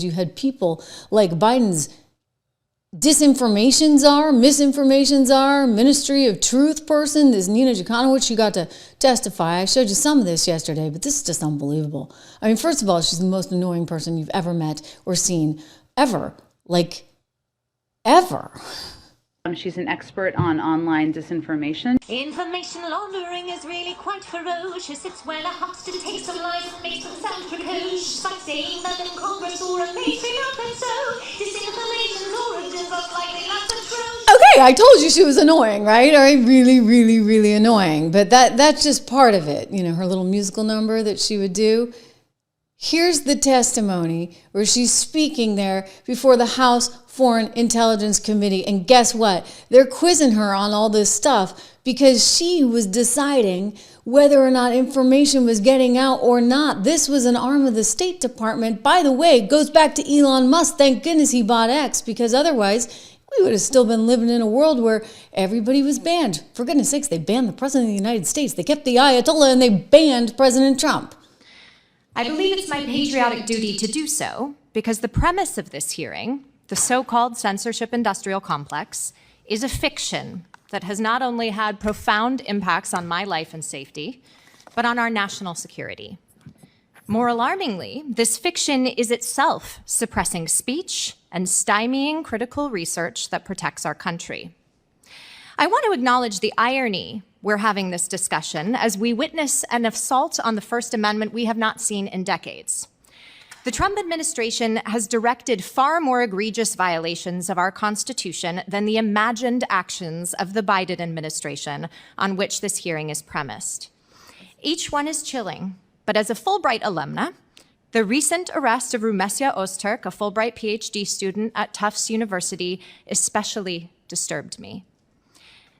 You had people like Biden's disinformation czar, misinformation czar, Ministry of Truth person, this Nina Jankowicz, she got to testify. I showed you some of this yesterday, but this is just unbelievable. I mean, first of all, she's the most annoying person you've ever met or seen, ever. Like, ever. She's an expert on online disinformation. Information laundering is really quite ferocious. It's when a huckster takes some lies and makes them sound precocious by saying that in Congress or a mainstream outlet so disinformation's origins are slightly less atrocious. Okay, I told you she was annoying, right? All right, really, really, really annoying. But that's just part of it. You know, her little musical number that she would do. Here's the testimony where she's speaking there before the House Foreign Intelligence Committee. And guess what? They're quizzing her on all this stuff because she was deciding whether or not information was getting out or not. This was an arm of the State Department. By the way, it goes back to Elon Musk. Thank goodness he bought X, because otherwise we would have still been living in a world where everybody was banned. For goodness sakes, they banned the President of the United States. They kept the Ayatollah and they banned President Trump. I believe it's my patriotic duty to do so because the premise of this hearing, the so-called censorship industrial complex, is a fiction that has not only had profound impacts on my life and safety, but on our national security. More alarmingly, this fiction is itself suppressing speech and stymieing critical research that protects our country. I want to acknowledge the irony we're having this discussion as we witness an assault on the First Amendment we have not seen in decades. The Trump administration has directed far more egregious violations of our Constitution than the imagined actions of the Biden administration on which this hearing is premised. Each one is chilling, but as a Fulbright alumna, the recent arrest of Rumesia Ozturk, a Fulbright PhD student at Tufts University, especially disturbed me.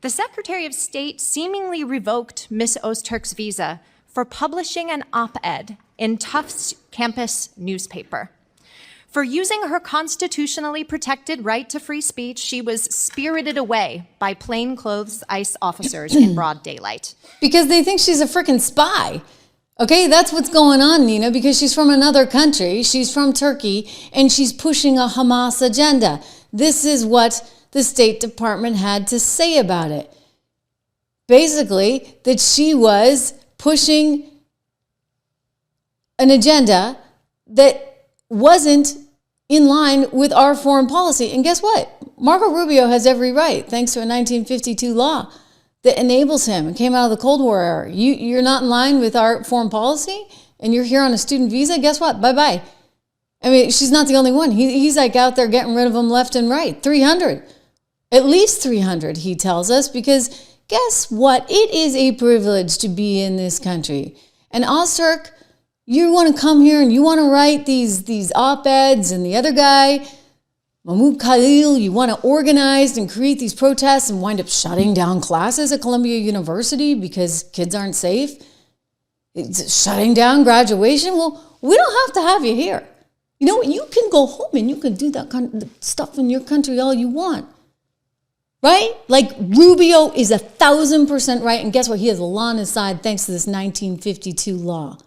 The Secretary of State seemingly revoked Ms. Ozturk's visa for publishing an op-ed in Tufts campus newspaper. For using her constitutionally protected right to free speech, she was spirited away by plainclothes ICE officers in broad daylight. Because they think she's a freaking spy. Okay, that's what's going on, Nina, because she's from another country. She's from Turkey, and she's pushing a Hamas agenda. This is what the State Department had to say about it. Basically, that she was pushing an agenda that wasn't in line with our foreign policy. And guess what? Marco Rubio has every right, thanks to a 1952 law that enables him. It came out of the Cold War era. You're not in line with our foreign policy, and you're here on a student visa, guess what? Bye-bye. I mean, she's not the only one. He's like out there getting rid of them left and right. 300. At least 300, he tells us, because guess what? It is a privilege to be in this country. And Ozturk, you want to come here and you want to write these op-eds, and the other guy, Mahmoud Khalil, you want to organize and create these protests and wind up shutting down classes at Columbia University because kids aren't safe. It's shutting down graduation. Well, we don't have to have you here. You know what? You can go home and you can do that kind of stuff in your country all you want. Right? Like Rubio is 1,000% right. And guess what? He has the law on his side thanks to this 1952 law.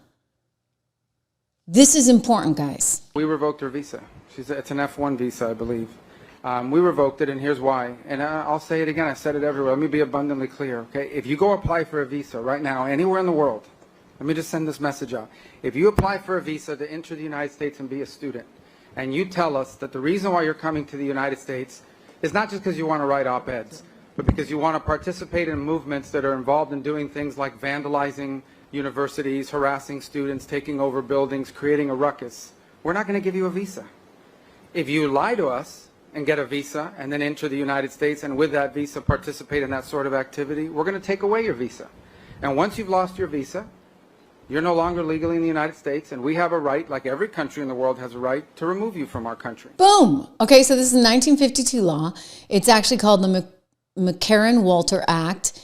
This is important, guys. We revoked her visa. It's an F1 visa, I believe. We revoked it, and here's why. And I'll say it again. I said it everywhere. Let me be abundantly clear, okay? If you go apply for a visa right now, anywhere in the world, let me just send this message out. If you apply for a visa to enter the United States and be a student, and you tell us that the reason why you're coming to the United States is not just because you want to write op-eds, but because you want to participate in movements that are involved in doing things like vandalizing universities, harassing students, taking over buildings, creating a ruckus, we're not going to give you a visa. If you lie to us and get a visa and then enter the United States and with that visa participate in that sort of activity, we're going to take away your visa. And once you've lost your visa, you're no longer legally in the United States, and we have a right, like every country in the world has a right, to remove you from our country. Boom. Okay, so this is a 1952 law. It's actually called the McCarran-Walter Act.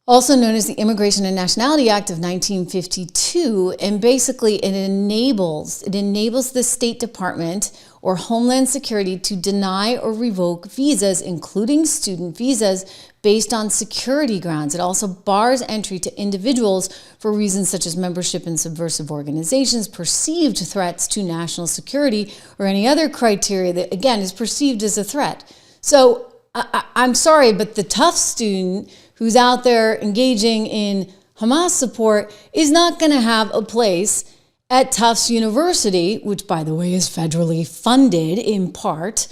also known as the Immigration and Nationality Act of 1952. And basically it enables the State Department or Homeland Security to deny or revoke visas, including student visas, based on security grounds. It also bars entry to individuals for reasons such as membership in subversive organizations, perceived threats to national security, or any other criteria that, again, is perceived as a threat. So I'm sorry, but the tough student who's out there engaging in Hamas support is not going to have a place at Tufts University, which, by the way, is federally funded in part,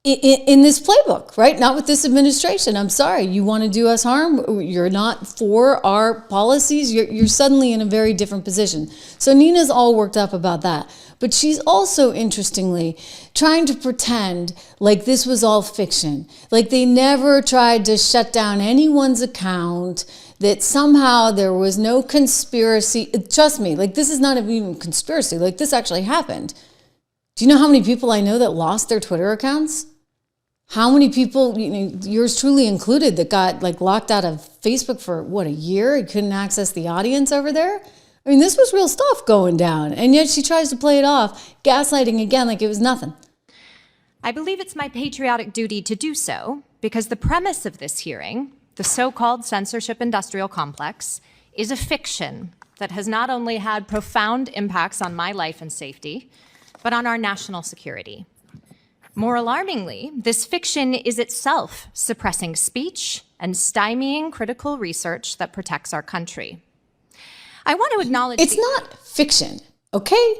in this playbook, right? Not with this administration. I'm sorry. You want to do us harm? You're not for our policies. You're suddenly in a very different position. So Nina's all worked up about that. But she's also, interestingly, trying to pretend like this was all fiction. Like they never tried to shut down anyone's account, that somehow there was no conspiracy. Trust me, like this is not even conspiracy. Like this actually happened. Do you know how many people I know that lost their Twitter accounts? How many people, yours truly included, that got like locked out of Facebook for a year? You couldn't access the audience over there. I mean, this was real stuff going down. And yet she tries to play it off, gaslighting again like it was nothing. I believe it's my patriotic duty to do so because the premise of this hearing, the so-called censorship industrial complex, is a fiction that has not only had profound impacts on my life and safety, but on our national security. More alarmingly, this fiction is itself suppressing speech and stymieing critical research that protects our country. I want to acknowledge it's not fiction, okay?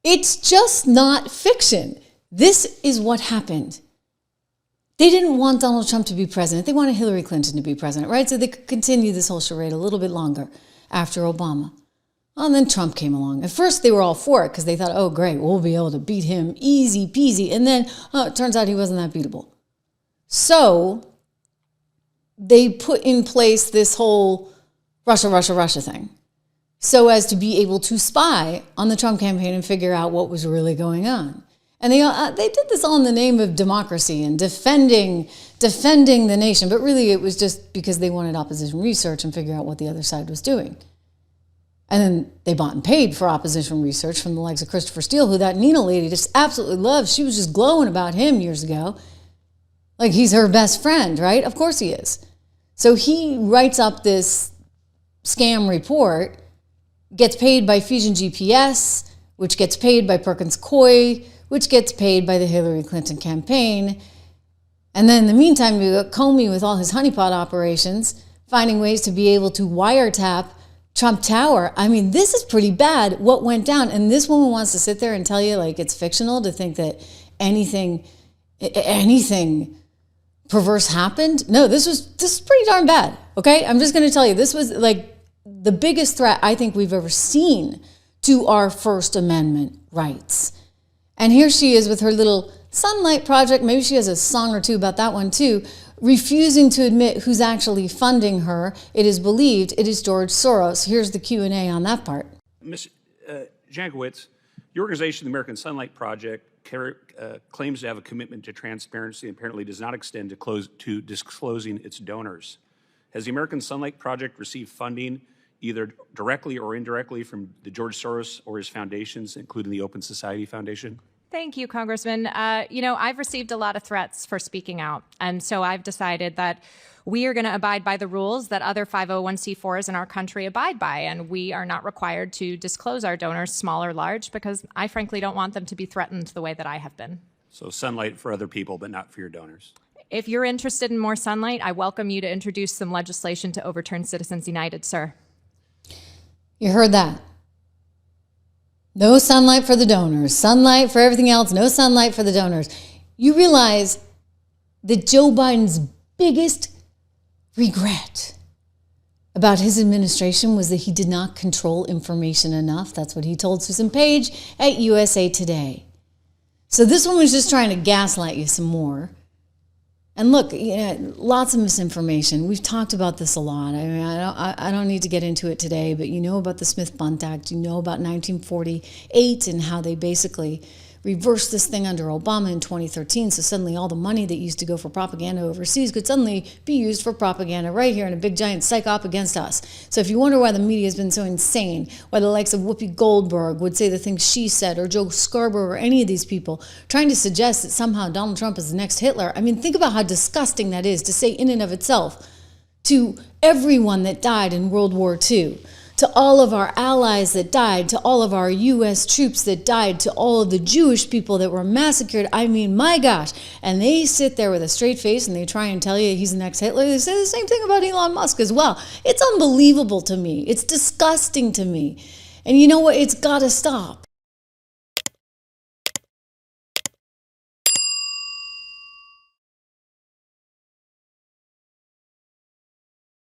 It's just not fiction. This is what happened. They didn't want Donald Trump to be president. They wanted Hillary Clinton to be president, right? So they could continue this whole charade a little bit longer after Obama. Well, and then Trump came along. At first, they were all for it because they thought, oh, great, we'll be able to beat him easy peasy. And then, it turns out he wasn't that beatable. So they put in place this whole Russia thing so as to be able to spy on the Trump campaign and figure out what was really going on. And they did this all in the name of democracy and defending the nation. But really, it was just because they wanted opposition research and figure out what the other side was doing. And then they bought and paid for opposition research from the likes of Christopher Steele, who that Nina lady just absolutely loves. She was just glowing about him years ago. Like he's her best friend, right? Of course he is. So he writes up this scam report, gets paid by Fusion GPS, which gets paid by Perkins Coie, which gets paid by the Hillary Clinton campaign. And then in the meantime, we got Comey with all his honeypot operations, finding ways to be able to wiretap Trump Tower. I mean, this is pretty bad what went down. And this woman wants to sit there and tell you like it's fictional, to think that anything perverse happened. No, this is pretty darn bad. Okay. I'm just going to tell you, this was like the biggest threat I think we've ever seen to our First Amendment rights. And here she is with her little Sunlight Project. Maybe she has a song or two about that one too, refusing to admit who's actually funding her. It is believed it is George Soros. Here's the Q&A on that part. Ms. Jankowicz, your organization, the American Sunlight Project, claims to have a commitment to transparency and apparently does not extend to disclosing its donors. Has the American Sunlight Project received funding either directly or indirectly from the George Soros or his foundations, including the Open Society Foundation? Thank you, Congressman. I've received a lot of threats for speaking out. And so I've decided that we are going to abide by the rules that other 501c4s in our country abide by. And we are not required to disclose our donors, small or large, because I frankly don't want them to be threatened the way that I have been. So sunlight for other people, but not for your donors. If you're interested in more sunlight, I welcome you to introduce some legislation to overturn Citizens United, sir. You heard that. No sunlight for the donors. Sunlight for everything else. No sunlight for the donors. You realize that Joe Biden's biggest regret about his administration was that he did not control information enough. That's what he told Susan Page at USA Today. So this one was just trying to gaslight you some more. And look, lots of misinformation. We've talked about this a lot. I mean, I don't need to get into it today, but you know about the Smith-Bunt Act. You know about 1948 and how they basically reversed this thing under Obama in 2013. So suddenly all the money that used to go for propaganda overseas could suddenly be used for propaganda right here in a big giant psych op against us. So if you wonder why the media has been so insane, why the likes of Whoopi Goldberg would say the things she said, or Joe Scarborough, or any of these people trying to suggest that somehow Donald Trump is the next Hitler. I mean, think about how disgusting that is to say in and of itself to everyone that died in World War II. To all of our allies that died, to all of our U.S. troops that died, to all of the Jewish people that were massacred. I mean, my gosh. And they sit there with a straight face and they try and tell you he's the next Hitler. They say the same thing about Elon Musk as well. It's unbelievable to me. It's disgusting to me. And you know what? It's got to stop.